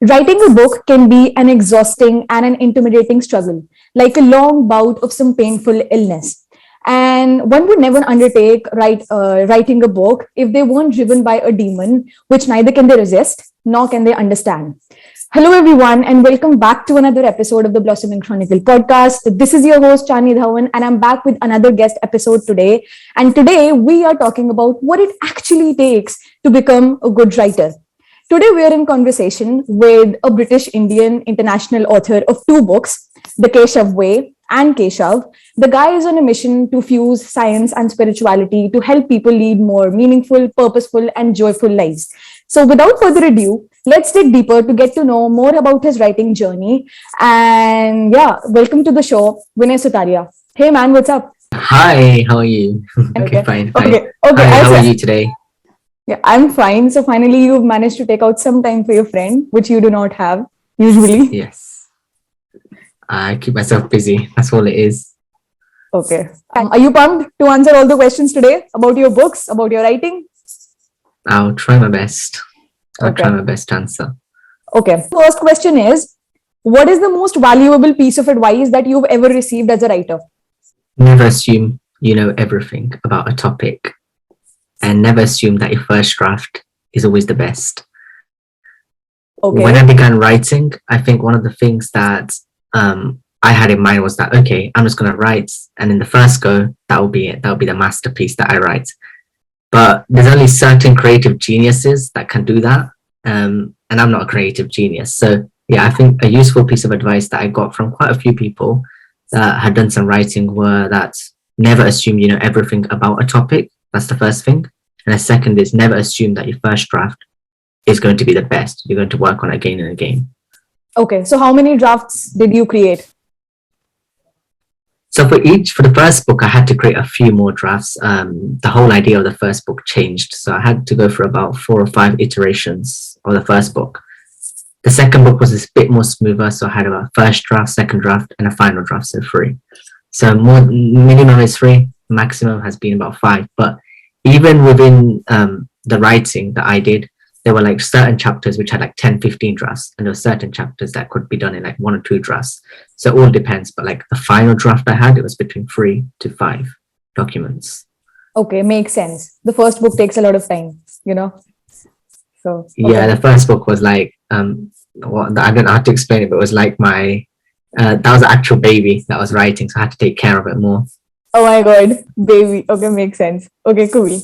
Writing a book can be an exhausting and an intimidating struggle, like a long bout of some painful illness. And one would never undertake writing a book if they weren't driven by a demon, which neither can they resist nor can they understand. Hello, everyone, and welcome back to another episode of the Blossoming Chronicle podcast. This is your host, Chani Dhawan, and I'm back with another guest episode today. And today we are talking about what it actually takes to become a good writer. Today, we are in conversation with a British Indian international author of two books, The Keshav Way and Keshav. The guy is on a mission to fuse science and spirituality to help people lead more meaningful, purposeful, and joyful lives. So, without further ado, let's dig deeper to get to know more about his writing journey. And yeah, welcome to the show, Vinay Sutaria. Hey, man, what's up? Hi, how are you? Okay. Fine. Okay. Hi, how are you today? Yeah, I'm fine. So finally, you've managed to take out some time for your friend, which you do not have usually. Yes. I keep myself busy. That's all it is. Okay. Are you pumped to answer all the questions today about your books, about your writing? I'll try my best. I'll Okay. try my best to answer. Okay. First question is, what is the most valuable piece of advice that you've ever received as a writer? Never assume you know everything about a topic, and never assume that your first draft is always the best. Okay. When I began writing, I think one of the things that I had in mind was that, okay, I'm just going to write, and in the first go, that will be it. That will be the masterpiece that I write. But there's only certain creative geniuses that can do that. And I'm not a creative genius. So yeah, I think a useful piece of advice that I got from quite a few people that had done some writing were that never assume you know everything about a topic. That's the first thing. And the second is never assume that your first draft is going to be the best. You're going to work on it again and again. Okay. So how many drafts did you create? So for the first book, I had to create a few more drafts. The whole idea of the first book changed. So I had to go for about 4 or 5 iterations of the first book. The second book was a bit more smoother. So I had a first draft, second draft, and a final draft, so 3. So minimum is 3, maximum has been about 5. But even within the writing that I did, there were like certain chapters which had like 10, 15 drafts, and there were certain chapters that could be done in like 1 or 2 drafts. So it all depends. But like the final draft I had, it was between 3 to 5 documents. Okay. Makes sense. The first book takes a lot of time, you know? So, okay. Yeah, the first book was like, I don't know how to explain it, but it was like that was an actual baby that I was writing. So I had to take care of it more. Oh my God, baby. Okay, makes sense. Okay, cool.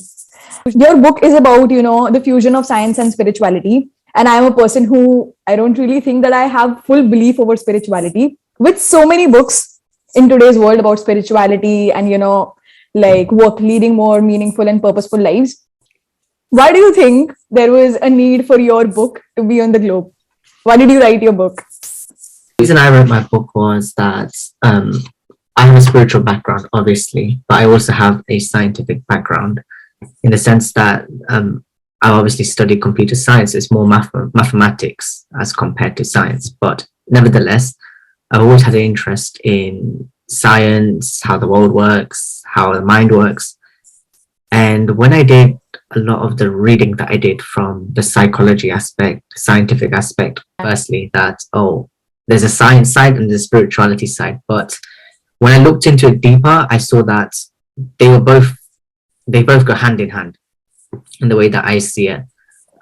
Your book is about, the fusion of science and spirituality. And I'm a person who I don't really think that I have full belief over spirituality. With so many books in today's world about spirituality and, like work leading more meaningful and purposeful lives. Why do you think there was a need for your book to be on the globe? Why did you write your book? The reason I wrote my book was that I have a spiritual background, obviously, but I also have a scientific background in the sense that I obviously studied computer science. It's more mathematics as compared to science. But nevertheless, I've always had an interest in science, how the world works, how the mind works. And when I did a lot of the reading that I did from the psychology aspect, scientific aspect, firstly, that, there's a science side and the spirituality side. But when I looked into it deeper, I saw that they both go hand in hand in the way that I see it.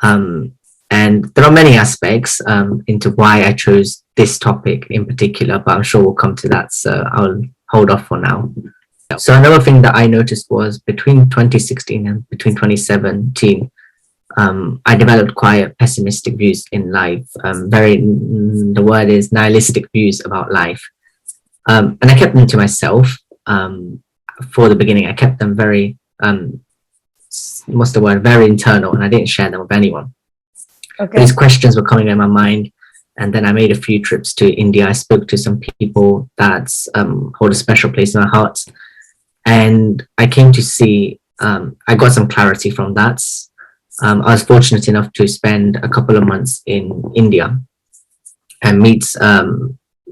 And there are many aspects into why I chose this topic in particular, but I'm sure we'll come to that. So I'll hold off for now. So another thing that I noticed was between 2016 and between 2017, I developed quite pessimistic views in life. The word is nihilistic views about life. And I kept them to myself. For the beginning, I kept them very, very internal, and I didn't share them with anyone. Okay. These questions were coming in my mind, and then I made a few trips to India. I spoke to some people that hold a special place in my heart, and I came to see, I got some clarity from that. I was fortunate enough to spend a couple of months in India and meet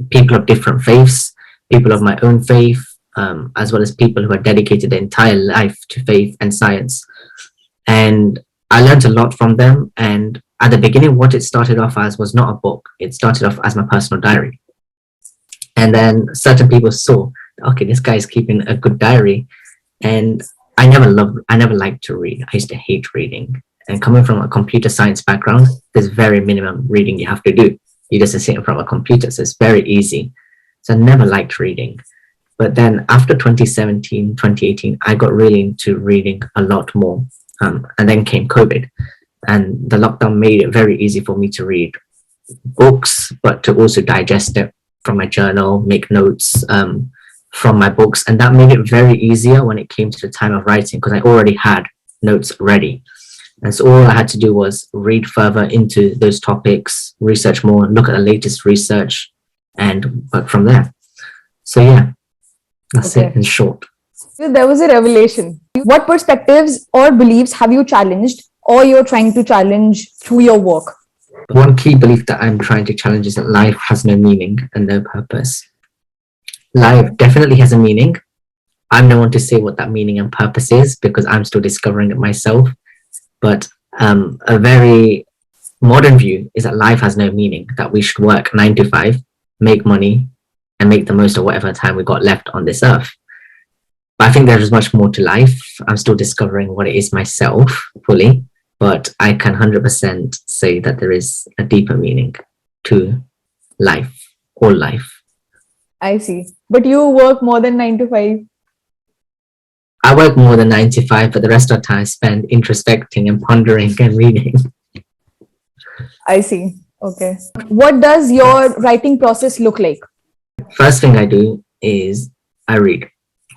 people of different faiths, people of my own faith, as well as people who are dedicated their entire life to faith and science. And I learned a lot from them, and at the beginning, what it started off as was not a book. It started off as my personal diary. And then certain people saw, okay, this guy's keeping a good diary. And I never liked to read. I used to hate reading. And coming from a computer science background, there's very minimum reading you have to do. You just sit in front of a computer, so it's very easy. So I never liked reading. But then after 2017, 2018, I got really into reading a lot more. And then came COVID. And the lockdown made it very easy for me to read books, but to also digest it from my journal, make notes from my books. And that made it very easier when it came to the time of writing, because I already had notes ready. And so all I had to do was read further into those topics, research more, look at the latest research, and work from there. So yeah, that's it in short. There was a revelation. What perspectives or beliefs have you challenged or you're trying to challenge through your work? One key belief that I'm trying to challenge is that life has no meaning and no purpose. Life definitely has a meaning. I'm no one to say what that meaning and purpose is because I'm still discovering it myself. But a very modern view is that life has no meaning, that we should work 9 to 5, make money, and make the most of whatever time we got left on this earth. But I think there is much more to life. I'm still discovering what it is myself fully, but I can 100% say that there is a deeper meaning to life, all life. I see. But you work more than 9 to 5. I work more than 9 to 5, but the rest of the time I spend introspecting and pondering and reading. I see. Okay. What does your writing process look like? First thing I do is I read.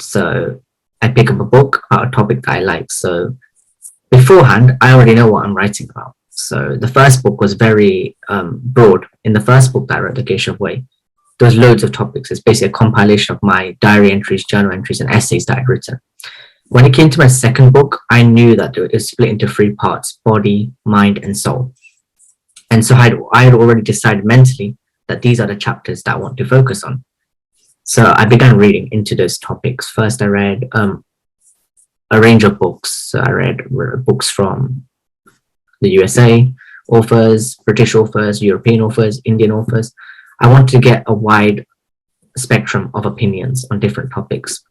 So I pick up a book about a topic that I like. So beforehand, I already know what I'm writing about. So the first book was very broad. In the first book that I wrote, The Keshav Way, there was loads of topics. It's basically a compilation of my diary entries, journal entries, and essays that I'd written. When it came to my second book, I knew that it was split into 3 parts: body, mind, and soul. And so I had already decided mentally that these are the chapters that I want to focus on. So I began reading into those topics. First, I read a range of books. So I read books from the USA authors, British authors, European authors, Indian authors. I wanted to get a wide spectrum of opinions on different topics.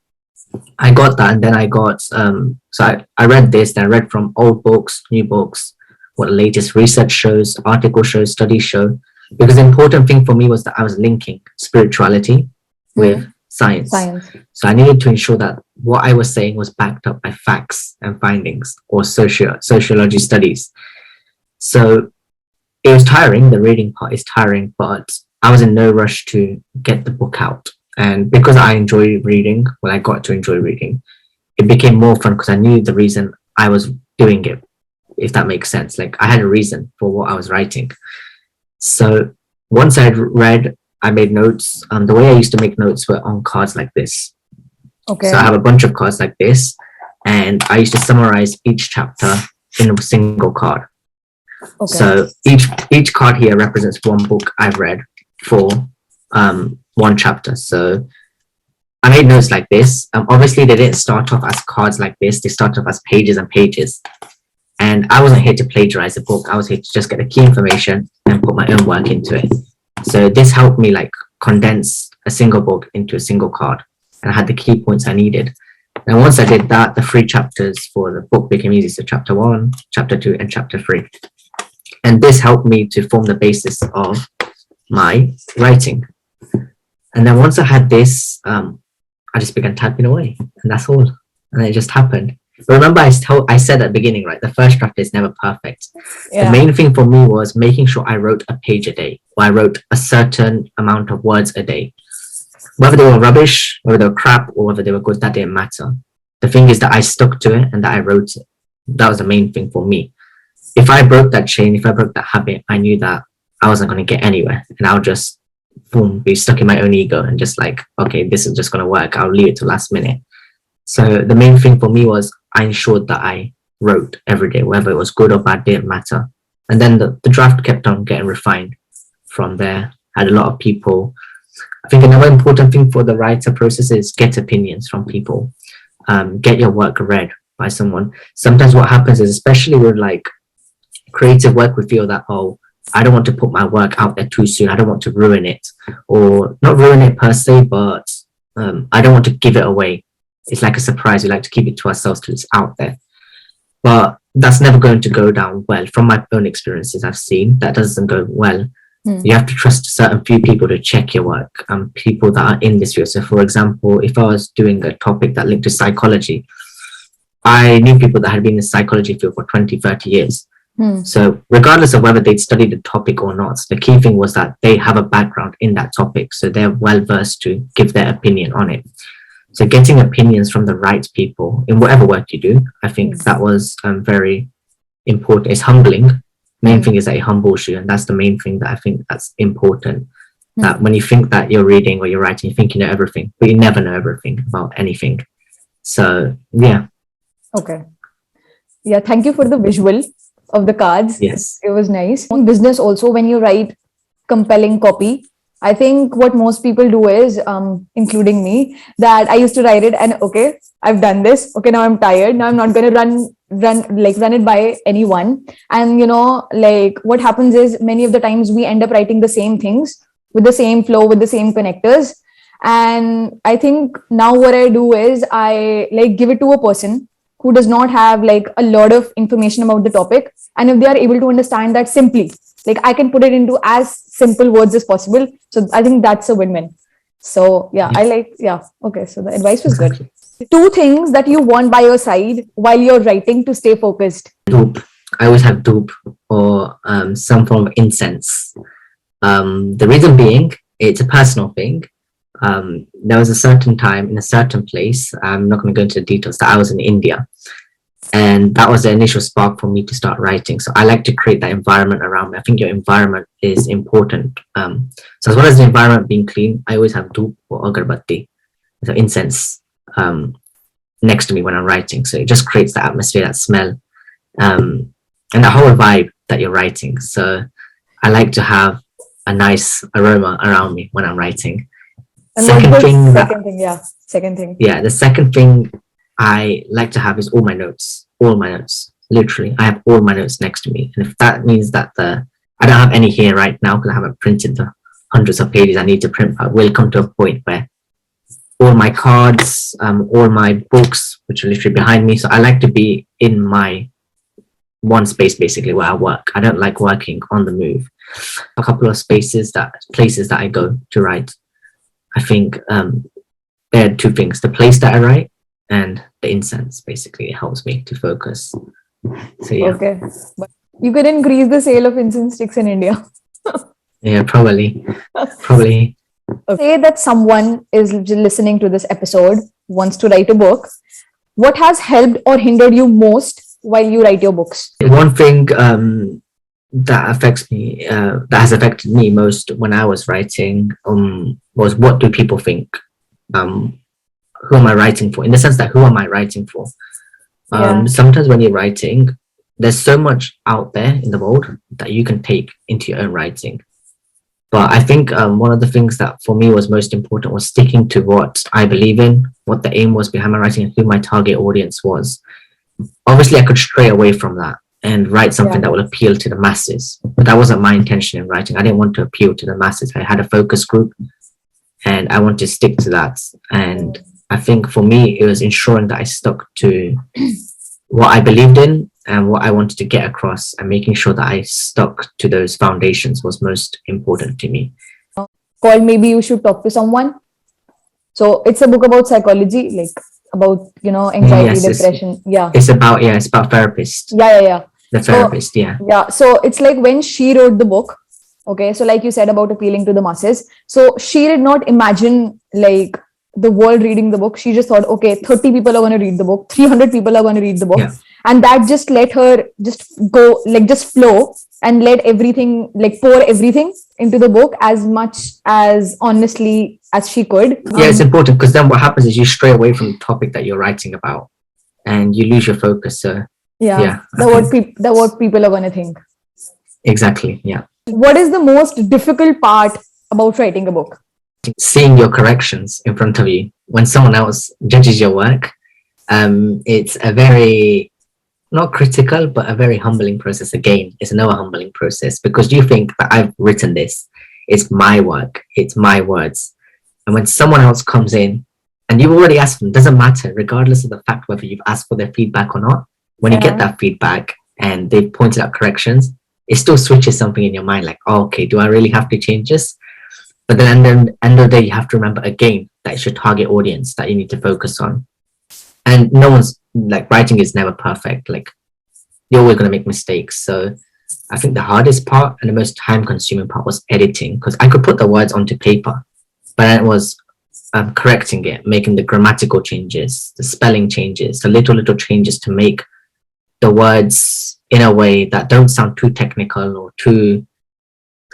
I got that, and then I got, I read this, then I read from old books, new books, what the latest research shows, articles show, studies show, because the important thing for me was that I was linking spirituality with science. So I needed to ensure that what I was saying was backed up by facts and findings or sociology studies. So it was tiring, the reading part is tiring, but I was in no rush to get the book out. And because I enjoy reading, well, I got to enjoy reading, it became more fun because I knew the reason I was doing it, if that makes sense. Like I had a reason for what I was writing. So once I'd read, I made notes. The way I used to make notes were on cards like this. Okay. So I have a bunch of cards like this, and I used to summarize each chapter in a single card. Okay. So each card here represents one book I've read for one chapter. So I made notes like this. Obviously, they didn't start off as cards like this. They started off as pages and pages. And I wasn't here to plagiarize the book. I was here to just get the key information and put my own work into it. So this helped me like condense a single book into a single card. And I had the key points I needed. And once I did that, the 3 chapters for the book became easy. So chapter 1, chapter 2, and chapter 3. And this helped me to form the basis of my writing. And then once I had this, I just began typing away, and that's all. And it just happened. But remember, I said at the beginning, right? The first draft is never perfect. Yeah. The main thing for me was making sure I wrote a page a day, or I wrote a certain amount of words a day. Whether they were rubbish, whether they were crap, or whether they were good, that didn't matter. The thing is that I stuck to it and that I wrote it. That was the main thing for me. If I broke that chain, if I broke that habit, I knew that I wasn't going to get anywhere, and I'll just be stuck in my own ego and just like, okay, this is just going to work. I'll leave it to last minute. So the main thing for me was I ensured that I wrote every day, whether it was good or bad, didn't matter. And then the draft kept on getting refined from there. I had a lot of people. I think another important thing for the writer process is get opinions from people. Get your work read by someone. Sometimes what happens is, especially with like creative work would feel that, oh, I don't want to put my work out there too soon. I don't want to ruin it, or not ruin it per se, but I don't want to give it away. It's like a surprise. We like to keep it to ourselves till it's out there. But that's never going to go down well. From my own experiences, I've seen that doesn't go well. You have to trust certain few people to check your work, people that are in this field. So, for example, if I was doing a topic that linked to psychology, I knew people that had been in the psychology field for 20, 30 years. So regardless of whether they'd studied the topic or not, the key thing was that they have a background in that topic. So they're well versed to give their opinion on it. So getting opinions from the right people in whatever work you do, I think that was very important. It's humbling. Main thing is that it humbles you, and that's the main thing that I think that's important. That when you think that you're reading or you're writing, you think you know everything, but you never know everything about anything. So yeah. Okay. Yeah, thank you for the visual of the cards. Yes. It was nice. In business also, when you write compelling copy, I think what most people do is, including me, that I used to write it and okay, I've done this. Okay, now I'm tired. Now I'm not going to run it by anyone. And like what happens is many of the times we end up writing the same things with the same flow, with the same connectors. And I think now what I do is I like give it to a person who does not have like a lot of information about the topic. And if they are able to understand that simply, like I can put it into as simple words as possible. So I think that's a win-win. So yeah, okay. So the advice was good. 2 things that you want by your side while you're writing to stay focused. Doop. I always have doop or some form of incense. The reason being, it's a personal thing. There was a certain time in a certain place, I'm not going to go into the details, that I was in India. And that was the initial spark for me to start writing. So I like to create that environment around me. I think your environment is important. So as well as the environment being clean, I always have doop or agarbatti, so incense, next to me when I'm writing. So it just creates that atmosphere, that smell, and the whole vibe that you're writing. So I like to have a nice aroma around me when I'm writing. Second thing. Yeah, the second thing I like to have is all my notes. Literally, I have all my notes next to me. And if that means that I don't have any here right now because I haven't printed the hundreds of pages I need to print, but will come to a point where all my cards, all my books, which are literally behind me. So I like to be in my one space basically where I work. I don't like working on the move. A couple of places that I go to write. I think there are 2 things: the place that I write and the incense. Basically, it helps me to focus. So yeah. Okay, but you could increase the sale of incense sticks in India. Yeah, probably. Okay. Say that someone is listening to this episode, wants to write a book. What has helped or hindered you most while you write your books? One thing that affects me, that has affected me most when I was writing, was what do people think? Who am I writing for? In the sense that who am I writing for? Sometimes when you're writing, there's so much out there in the world that you can take into your own writing. But I think one of the things that for me was most important was sticking to what I believe in, what the aim was behind my writing, and who my target audience was. Obviously, I could stray away from that and write something that will appeal to the masses. But that wasn't my intention in writing. I didn't want to appeal to the masses. I had a focus group and I want to stick to that. And I think for me, it was ensuring that I stuck to what I believed in and what I wanted to get across, and making sure that I stuck to those foundations was most important to me. Called Maybe You Should Talk to Someone. So it's a book about psychology, like about, anxiety, depression. It's about therapists. The therapist, So it's like when she wrote the book, okay, so like you said about appealing to the masses. So she did not imagine like the world reading the book. She just thought, okay, 30 people are going to read the book, 300 people are going to read the book. Yeah. And that just let her just go, like just flow and let everything, like pour everything into the book as much as honestly as she could. Yeah, it's important because then what happens is you stray away from the topic that you're writing about and you lose your focus. So what people are going to think. Exactly, yeah. What is the most difficult part about writing a book? Seeing your corrections in front of you when someone else judges your work. It's a very not critical, but a very humbling process. Again, it's another humbling process because you think that I've written this, it's my work, it's my words. And when someone else comes in and you've already asked them, doesn't matter, regardless of the fact whether you've asked for their feedback or not, when you get Yeah. that feedback and they've pointed out corrections, it still switches something in your mind like, oh, okay, do I really have to change this? But then at the end of the day, you have to remember again that it's your target audience that you need to focus on. And no one's like writing is never perfect. Like you're always going to make mistakes. So I think the hardest part and the most time consuming part was editing because I could put the words onto paper, but then it was correcting it, making the grammatical changes, the spelling changes, the little changes to make the words in a way that don't sound too technical or too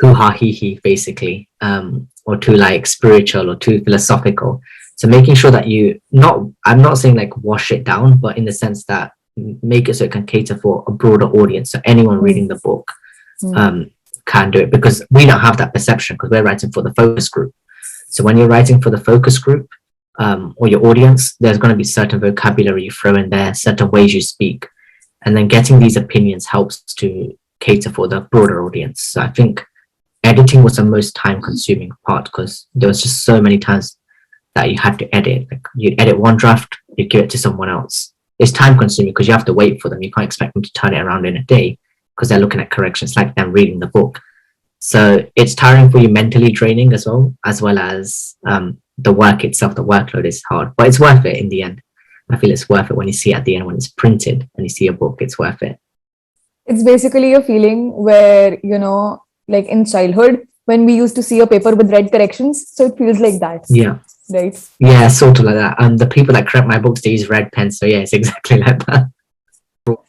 ha he he basically, or too like spiritual or too philosophical. So making sure that you not, I'm not saying like wash it down, but in the sense that make it so it can cater for a broader audience. So anyone reading the book Mm. um, can do it because we don't have that perception because we're writing for the focus group. So when you're writing for the focus group or your audience, there's going to be certain vocabulary you throw in there, certain ways you speak, and then getting these opinions helps to cater for the broader audience. So I think editing was the most time consuming part because there was just so many times that you had to edit. Like you edit one draft, you give it to someone else. It's time consuming because you have to wait for them. You can't expect them to turn it around in a day because they're looking at corrections like them reading the book. So it's tiring for you, mentally draining as well as the work itself. The workload is hard, but it's worth it in the end. I feel it's worth it when you see it at the end when it's printed and you see a book. It's worth it. It's basically a feeling where, like in childhood, when we used to see a paper with red corrections. So it feels like that, Yeah. right? Yeah, sort of like that. The people that correct my books, they use red pens. So yeah, it's exactly like that.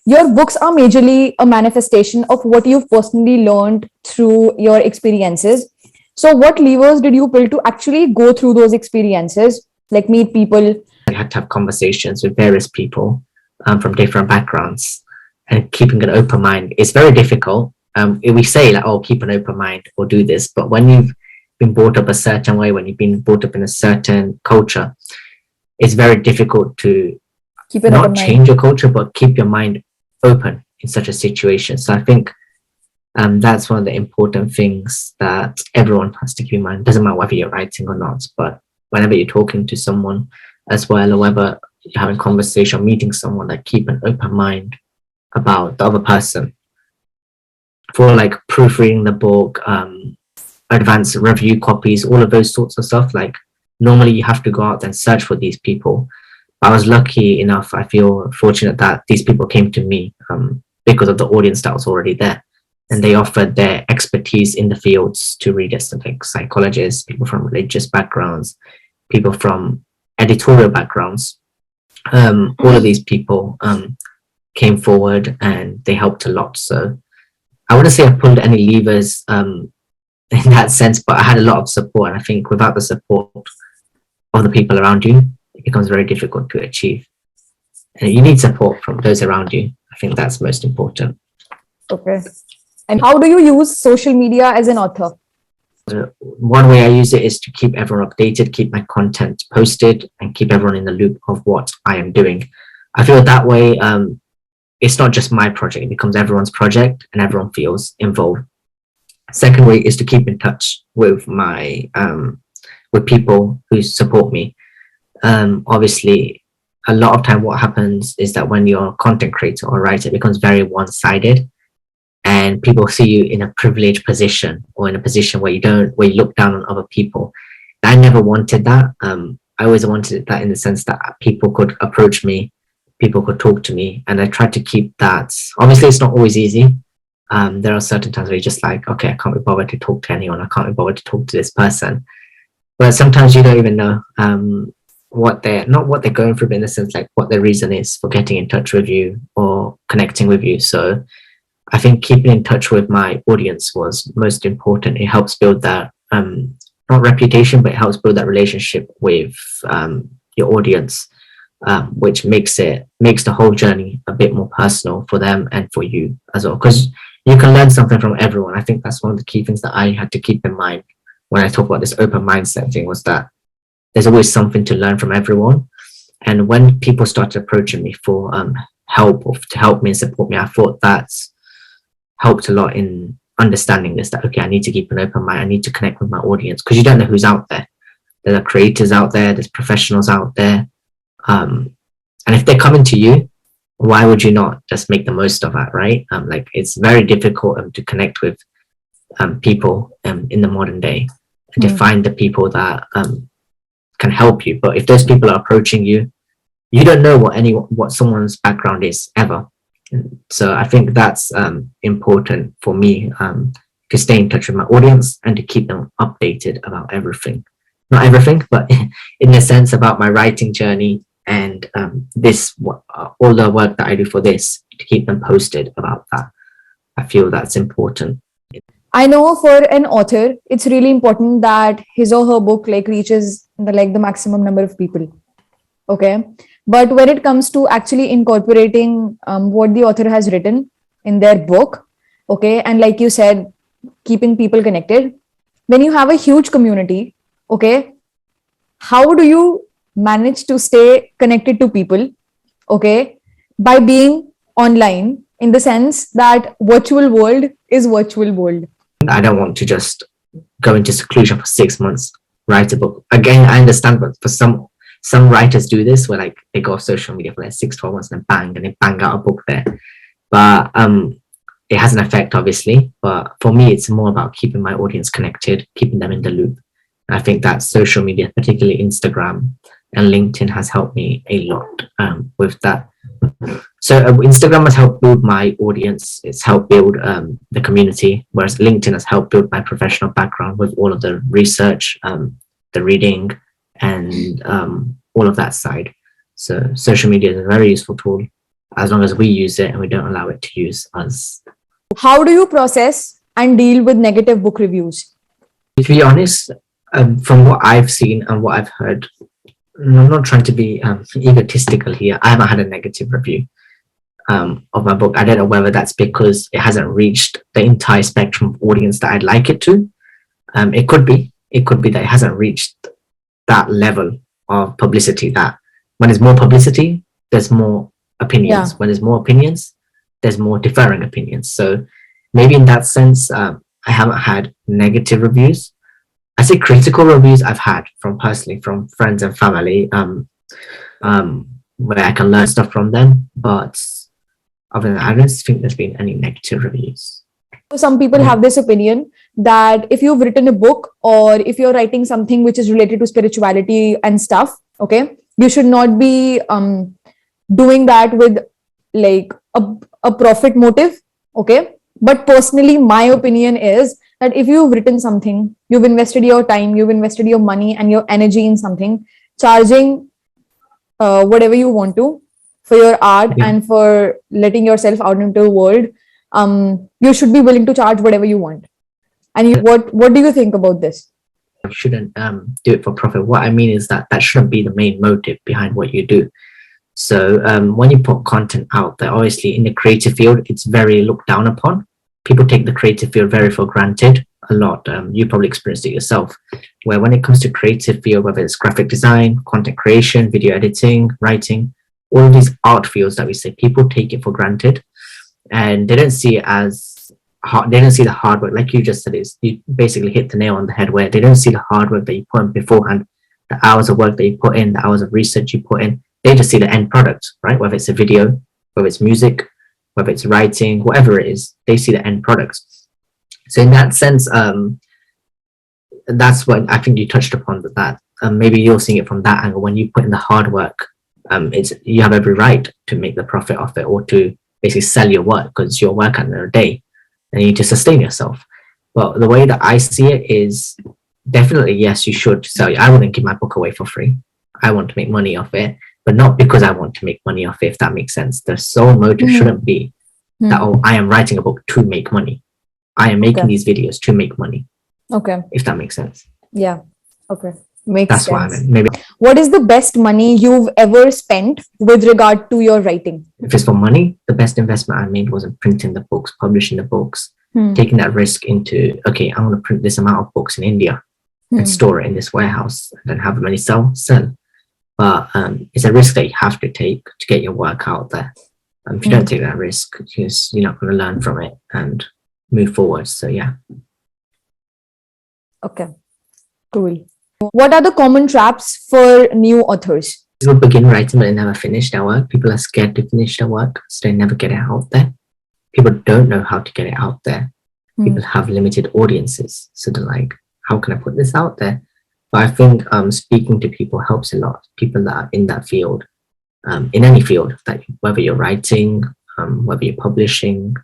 Your books are majorly a manifestation of what you've personally learned through your experiences. So, what levers did you pull to actually go through those experiences, like meet people? I had to have conversations with various people from different backgrounds and keeping an open mind. It's very difficult. We say like, oh, keep an open mind or do this. But when you've been brought up a certain way, when you've been brought up in a certain culture, it's very difficult to Keep an not open mind. change your culture, but keep your mind open in such a situation. So I think that's one of the important things that everyone has to keep in mind. It doesn't matter whether you're writing or not, but whenever you're talking to someone as well, or whether you're having a conversation or meeting someone, like keep an open mind about the other person. For like proofreading the book, advanced review copies, all of those sorts of stuff, like normally you have to go out and search for these people. I was lucky enough, I feel fortunate that these people came to me because of the audience that was already there. And they offered their expertise in the fields to readers, like psychologists, people from religious backgrounds, people from editorial backgrounds. All of these people came forward and they helped a lot. So I wouldn't say I pulled any levers in that sense, but I had a lot of support. And I think without the support of the people around you, it becomes very difficult to achieve. And you need support from those around you. I think that's most important. Okay. And how do you use social media as an author? One way I use it is to keep everyone updated, keep my content posted, and keep everyone in the loop of what I am doing. I feel that way it's not just my project, it becomes everyone's project and everyone feels involved. Second way is to keep in touch with my with people who support me. Obviously, a lot of time what happens is that when you're a content creator or writer, it becomes very one-sided and people see you in a privileged position or in a position where where you look down on other people. I never wanted that. I always wanted that in the sense that people could approach me, people could talk to me, and I tried to keep that. Obviously, it's not always easy. There are certain times where you're just like, okay, I can't be bothered to talk to anyone. I can't be bothered to talk to this person. But sometimes you don't even know what they're going through, but in the sense like what their reason is for getting in touch with you or connecting with you. So I think keeping in touch with my audience was most important. It helps build that not reputation, but it helps build that relationship with your audience, which makes the whole journey a bit more personal for them and for you as well. Because you can learn something from everyone. I think that's one of the key things that I had to keep in mind when I talk about this open mindset thing, was that there's always something to learn from everyone. And when people started approaching me for to help me and support me. I thought that's helped a lot in understanding this, that, okay, I need to keep an open mind. I need to connect with my audience, because you don't know who's out there. There are creators out there, there's professionals out there. And if they're coming to you, why would you not just make the most of that, right? Like, it's very difficult to connect with people in the modern day, and to find the people that can help you. But if those people are approaching you, you don't know what someone's background is ever. And so I think that's important for me, to stay in touch with my audience and to keep them updated about everything. Not everything, but in a sense about my writing journey, and all the work that I do for this, to keep them posted about that. I feel that's important. I know for an author, it's really important that his or her book like reaches the maximum number of people. Okay. But when it comes to actually incorporating what the author has written in their book, okay, and like you said, keeping people connected, when you have a huge community, okay, how do you manage to stay connected to people, okay, by being online, in the sense that virtual world is virtual world? I don't want to just go into seclusion for 6 months, write a book. Again, I understand, but for some writers do this, where like they go off social media for like 6-12 months and they bang out a book there. But it has an effect, obviously. But for me, it's more about keeping my audience connected, keeping them in the loop. And I think that social media, particularly Instagram and LinkedIn, has helped me a lot with that. So Instagram has helped build my audience. It's helped build the community, whereas LinkedIn has helped build my professional background with all of the research, the reading, and all of that side. So social media is a very useful tool, as long as we use it and we don't allow it to use us. How do you process and deal with negative book reviews? To be honest, from what I've seen and what I've heard, and I'm not trying to be egotistical here, I haven't had a negative review of my book. I don't know whether that's because it hasn't reached the entire spectrum of audience that I'd like it to. It could be that it hasn't reached that level of publicity, that when there's more publicity, there's more opinions. Yeah. When there's more opinions, there's more differing opinions. So maybe in that sense, I haven't had negative reviews. I say critical reviews I've had from friends and family, where I can learn stuff from them. But other than that, I don't think there's been any negative reviews. Some people have this opinion that if you've written a book, or if you're writing something which is related to spirituality and stuff, okay, you should not be doing that with like a profit motive, okay. But personally, my opinion is that if you've written something, you've invested your time, you've invested your money and your energy in something, charging whatever you want to for your art and for letting yourself out into the world, you should be willing to charge whatever you want. And what do you think about this? You shouldn't do it for profit. What I mean is that shouldn't be the main motive behind what you do. So when you put content out there, obviously in the creative field, it's very looked down upon. People take the creative field very for granted a lot. You probably experienced it yourself, where when it comes to creative field, whether it's graphic design, content creation, video editing, writing, all of these art fields that we say, people take it for granted, and they don't see it as hard. They don't see the hard work, like you just said. You basically hit the nail on the head, where they don't see the hard work that you put in beforehand, the hours of work that you put in, the hours of research you put in. They just see the end product, right? Whether it's a video, whether it's music, whether it's writing, whatever it is, they see the end product. So in that sense, that's what I think you touched upon, that maybe you're seeing it from that angle. When you put in the hard work, you have every right to make the profit off it, or to basically sell your work, because it's your work at the end of the day, and you need to sustain yourself. But the way that I see it is definitely, yes, you should sell it. I wouldn't give my book away for free. I want to make money off it, but not because I want to make money off it, if that makes sense. The sole motive shouldn't be that, oh, I am writing a book to make money. I am making these videos to make money. Okay. If that makes sense. Yeah. Okay. Makes That's sense. what I meant. Maybe what is the best money you've ever spent with regard to your writing? if it's for money, the best investment I made was in printing the books, publishing the books, taking that risk into, okay, I'm going to print this amount of books in India and store it in this warehouse, and then have money sell. But it's a risk that you have to take to get your work out there. If you don't take that risk, because you're not going to learn from it and move forward. So yeah. Okay, cool. What are the common traps for new authors? People begin writing but they never finish their work. People are scared to finish their work, so they never get it out there. People don't know how to get it out there. People have limited audiences, so they're like, how can I put this out there? But I think speaking to people helps a lot. People that are in that field, in any field, that whether you're writing, whether you're publishing,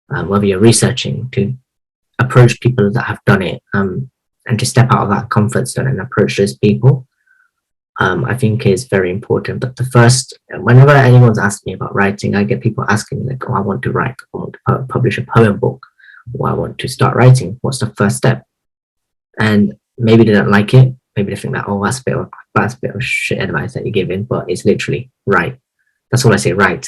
whether you're researching, to approach people that have done it, and to step out of that comfort zone and approach those people, I think is very important. But the first, whenever anyone's asked me about writing, I get people asking me like, oh, I want to write, I want to publish a poem book, or I want to start writing. What's the first step? And maybe they don't like it. Maybe they think that, oh, that's a bit of shit advice that you're giving, but it's literally write. That's all I say, write.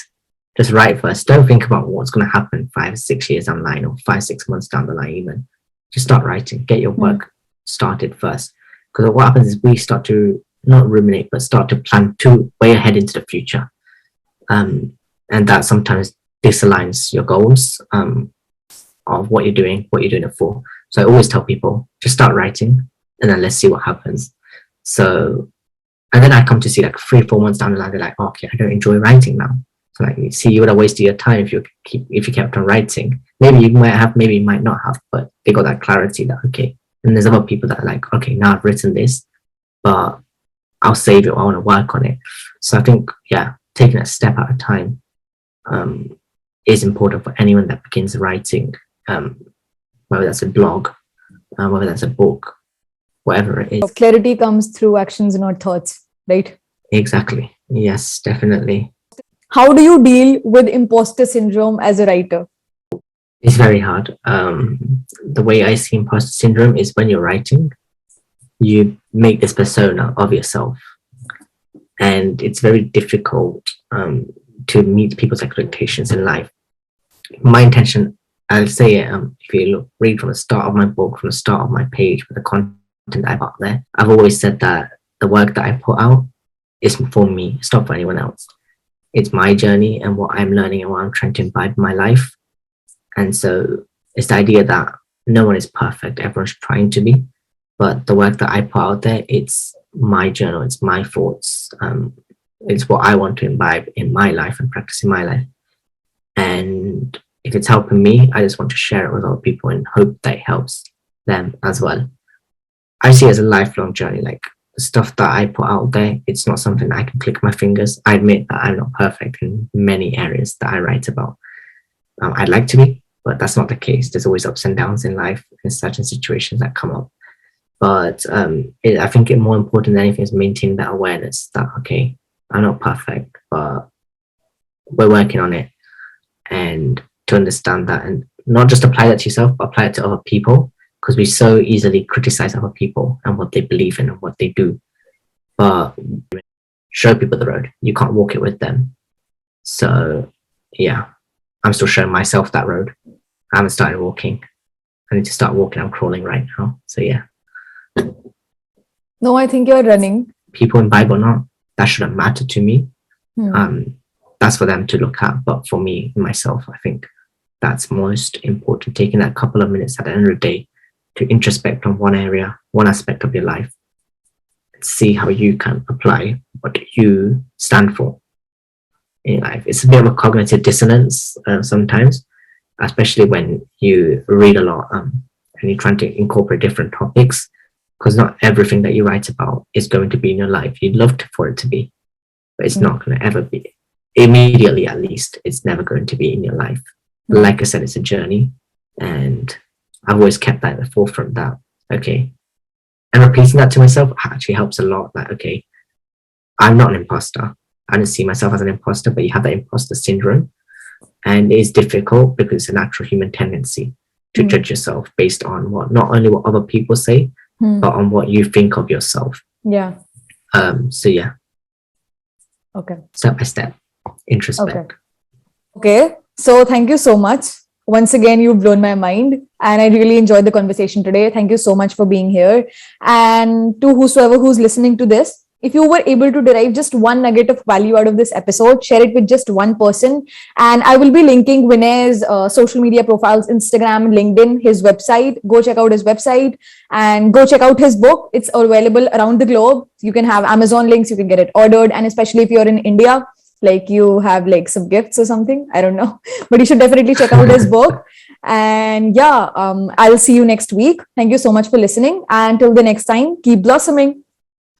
Just write first. Don't think about what's going to happen 5 or 6 years down the line, or 5 6 months down the line even. Just start writing. Get your work started first. Because what happens is we start to not ruminate, but start to plan way ahead into the future. And that sometimes disaligns your goals of what you're doing it for. So I always tell people, just start writing and then let's see what happens. So, and then I come to see like 3 4 months down the line, they're like, oh, okay, I don't enjoy writing now. So like, you see, you would have wasted your time if you kept on writing. Maybe you might have, maybe you might not have, but they got that clarity that, okay. And there's other people that are like, okay, now I've written this, but I'll save it, or I want to work on it. So I think, yeah, taking a step at a time is important for anyone that begins writing, whether that's a blog, whether that's a book, whatever it is. Clarity comes through actions, not thoughts, right? Exactly. Yes, definitely. How do you deal with imposter syndrome as a writer? It's very hard. The way I see imposter syndrome is when you're writing, you make this persona of yourself, and it's very difficult to meet people's expectations in life. My intention, I'll say it, if you read from the start of my book, from the start of my page, with the content I put there, I've always said that the work that I put out is for me, it's not for anyone else. It's my journey and what I'm learning and what I'm trying to imbibe in my life. And so it's the idea that no one is perfect, everyone's trying to be, but the work that I put out there, it's my journal, it's my thoughts, it's what I want to imbibe in my life and practice in my life. And if it's helping me, I just want to share it with other people and hope that it helps them as well. I see it as a lifelong journey. Like, the stuff that I put out there, it's not something that I can click my fingers. I admit that I'm not perfect in many areas that I write about. I'd like to be, but that's not the case. There's always ups and downs in life in certain situations that come up. But I think it more important than anything is maintaining that awareness that, okay, I'm not perfect, but we're working on it. And to understand that, and not just apply that to yourself, but apply it to other people, because we so easily criticize other people and what they believe in and what they do. But show people the road. You can't walk it with them. So yeah, I'm still showing myself that road. I haven't started walking. I need to start walking. I'm crawling right now. So yeah. No, I think you're running. People in Bible, not, that shouldn't matter to me. That's for them to look at. But for me, myself, I think that's most important. Taking that couple of minutes at the end of the day to introspect on one area, one aspect of your life, and see how you can apply what you stand for in life. It's a bit of a cognitive dissonance sometimes, especially when you read a lot and you're trying to incorporate different topics, because not everything that you write about is going to be in your life. You'd love for it to be, but it's not going to ever be. Immediately, at least, it's never going to be in your life. Like I said, it's a journey, and I've always kept that at the forefront, that, okay, and repeating that to myself actually helps a lot. Like, okay, I'm not an imposter. I don't see myself as an imposter, but you have that imposter syndrome. And it is difficult because it's a natural human tendency to judge yourself based on not only what other people say, but on what you think of yourself. Yeah. So yeah. Okay. Step by step, introspect. Okay. So thank you so much. Once again, you've blown my mind, and I really enjoyed the conversation today. Thank you so much for being here. And to whosoever who's listening to this, if you were able to derive just one nugget of value out of this episode, share it with just one person. And I will be linking Vinay's social media profiles, Instagram, LinkedIn, his website. Go check out his website and go check out his book. It's available around the globe. You can have Amazon links, you can get it ordered. And especially if you're in India, like you have like some gifts or something, I don't know, but you should definitely check out his book. And yeah, I'll see you next week. Thank you so much for listening. And till the next time, keep blossoming.